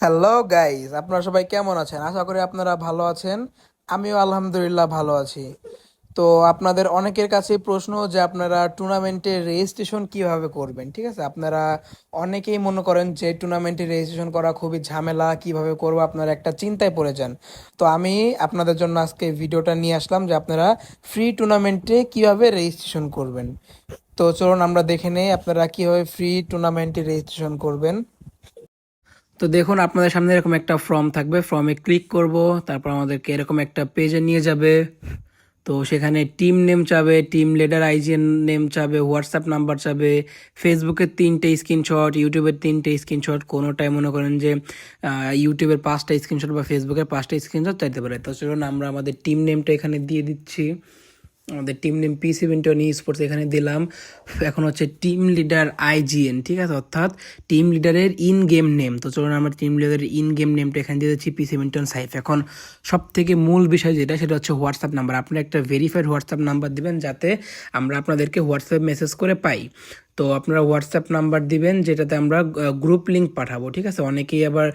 Hello guys, আপনারা সবাই কেমন আছেন? আশা করি আপনারা ভালো আছেন। আমিও আলহামদুলিল্লাহ ভালো আছি। তো আপনাদের অনেকের কাছে প্রশ্ন যে আপনারা টুর্নামেন্টের রেজিস্ট্রেশন কিভাবে করবেন, ঠিক আছে? আপনারা অনেকেই মনে করেন যে টুর্নামেন্টে রেজিস্ট্রেশন করা খুবই ঝামেলা, কিভাবে করবো আপনারা একটা চিন্তায় পড়ে যান। তো আমি আপনাদের জন্য আজকে ভিডিওটা নিয়ে আসলাম যে আপনারা ফ্রি টুর্নামেন্টে কিভাবে রেজিস্ট্রেশন করবেন। তো চলুন আমরা দেখে নেই আপনারা কিভাবে ফ্রি টুর্নামেন্টে রেজিস্ট্রেশন করবেন। তো দেখুন, আপনাদের সামনে এরকম একটা ফর্ম থাকবে, ফর্মে ক্লিক করব, তারপর আমাদেরকে এরকম একটা পেজে নিয়ে যাবে। তো সেখানে টিম নেম চাবে, টিম লিডার আইজিএন নেম চাবে, হোয়াটসঅ্যাপ নাম্বার চাবে, ফেসবুকের 3টে স্ক্রিনশট, ইউটিউবের 3টে স্ক্রিনশট, কোনোটাই মনে করেন যে ইউটিউবের 5টা স্ক্রিনশট বা ফেসবুকের 5টা স্ক্রিনশট চাইতে পারে। তো চলুন আমরা আমাদের টিম নেমটা এখানে দিয়ে দিচ্ছি। আমাদের টিম নেম P720 স্পোর্টস এখানে দিলাম। এখন হচ্ছে টিম লিডার আইজিএন, ঠিক আছে, অর্থাৎ টিম লিডারের ইন গেম নেম। তো চলুন আমরা টিম লিডারের ইন গেম নেমটা এখানে দিয়ে দিচ্ছি P720 এখন সব থেকে মূল বিষয় যেটা, সেটা হচ্ছে হোয়াটসঅ্যাপ নাম্বার। আপনারা একটা ভেরিফাইড হোয়াটসঅ্যাপ নাম্বার দিবেন যাতে আমরা আপনাদেরকে হোয়াটসঅ্যাপ মেসেজ করে পাই। তো আপনারা হোয়াটসঅ্যাপ নাম্বার দিবেন যেটাতে আমরা গ্রুপ লিঙ্ক পাঠাবো, ঠিক আছে। অনেকেই আবার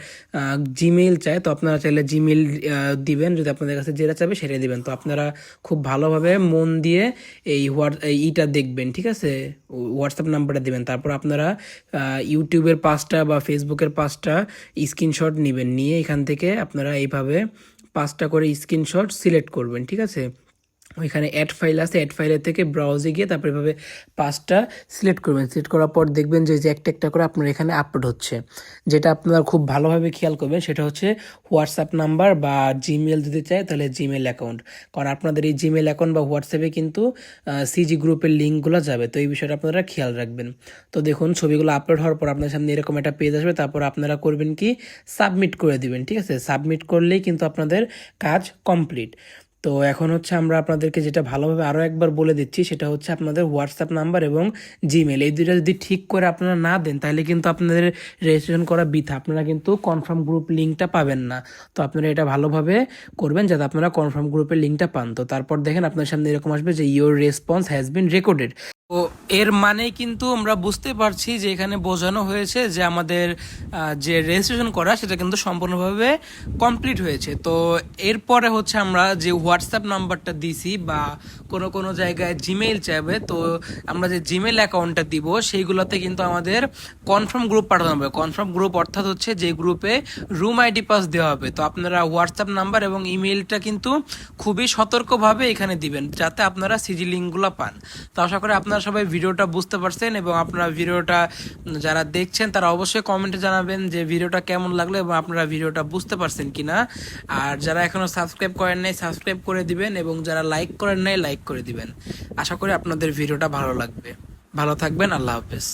জিমেইল চায়, তো আপনারা চাইলে জিমেইল দিবেন, যদি আপনাদের কাছে যেটা চাবে সেটাই দিবেন। তো আপনারা খুব ভালোভাবে মন দিয়ে এইটা দেখবেন, ঠিক আছে, হোয়াটসঅ্যাপ নাম্বারটা দিবেন। তারপর আপনারা ইউটিউবের 5টা বা ফেসবুকের 5টা স্ক্রিনশট নেবেন, নিয়ে এখান থেকে আপনারা এইভাবে 5টা করে স্ক্রিনশট সিলেক্ট করবেন, ঠিক আছে। ওইখানে অ্যাড ফাইল আছে, অ্যাড ফাইলের থেকে ব্রাউজে গিয়ে তারপর এভাবে 5টা সিলেক্ট করবেন। সিলেক্ট করার পর দেখবেন যে একটা একটা করে আপনার এখানে আপলোড হচ্ছে। যেটা আপনারা খুব ভালোভাবে খেয়াল করবেন সেটা হচ্ছে হোয়াটসঅ্যাপ নাম্বার বা জিমেল দিতে চায় তাহলে জিমেল অ্যাকাউন্ট, কারণ আপনাদের এই জিমেল অ্যাকাউন্ট বা হোয়াটসঅ্যাপে কিন্তু সিজি গ্রুপের লিঙ্কগুলো যাবে। তো এই বিষয়টা আপনারা খেয়াল রাখবেন। তো দেখুন, ছবিগুলো আপলোড হওয়ার পর আপনার সামনে এরকম একটা পেজ আসবে, তারপর আপনারা করবেন কি, সাবমিট করে দিবেন, ঠিক আছে। সাবমিট করলেই কিন্তু আপনাদের কাজ কমপ্লিট। তো এখন হচ্ছে আমরা আপনাদেরকে যেটা ভালোভাবে আরও একবার বলে দিচ্ছি, সেটা হচ্ছে আপনাদের হোয়াটসঅ্যাপ নাম্বার এবং জিমেল এই দুইটা যদি ঠিক করে আপনারা না দেন তাহলে কিন্তু আপনাদের রেজিস্ট্রেশন করা বৃথা, আপনারা কিন্তু কনফার্ম গ্রুপ লিঙ্কটা পাবেন না। তো আপনারা এটা ভালোভাবে করবেন যাতে আপনারা কনফার্ম গ্রুপের লিঙ্কটা পান। তো তারপর দেখেন আপনার সামনে এরকম আসবে যে your response has been recorded. তো এর মানে কিন্তু আমরা বুঝতে পারছি যে এখানে বোঝানো হয়েছে যে আমাদের যে রেজিস্ট্রেশন করা সেটা কিন্তু সম্পূর্ণভাবে কমপ্লিট হয়েছে। তো এরপরে হচ্ছে আমরা যে হোয়াটসঅ্যাপ নাম্বারটা দিছি বা কোনো কোনো জায়গায় জিমেইল চাইবে, তো আমরা যে জিমেল অ্যাকাউন্টটা দিব সেইগুলোতে কিন্তু আমাদের কনফার্ম গ্রুপ পাঠানো হবে। কনফার্ম গ্রুপ অর্থাৎ হচ্ছে যে গ্রুপে রুম আইডি পাস দেওয়া হবে। তো আপনারা হোয়াটসঅ্যাপ নাম্বার এবং ইমেইলটা কিন্তু খুবই সতর্কভাবে এখানে দিবেন যাতে আপনারা সিজি লিঙ্কগুলো পান। তো আশা করি আপনারা সবাই ভিডিওটা বুঝতে পারছেন, এবং আপনারা ভিডিওটা যারা দেখছেন তারা অবশ্যই কমেন্টে জানাবেন যে ভিডিওটা কেমন লাগলো এবং আপনারা ভিডিওটা বুঝতে পারছেন কিনা। আর যারা এখনো সাবস্ক্রাইব করেন নাই সাবস্ক্রাইব করে দিবেন, এবং যারা লাইক করেন নাই লাইক করে দিবেন। আশা করি আপনাদের ভিডিওটা ভালো লাগবে। ভালো থাকবেন, আল্লাহ হাফেজ।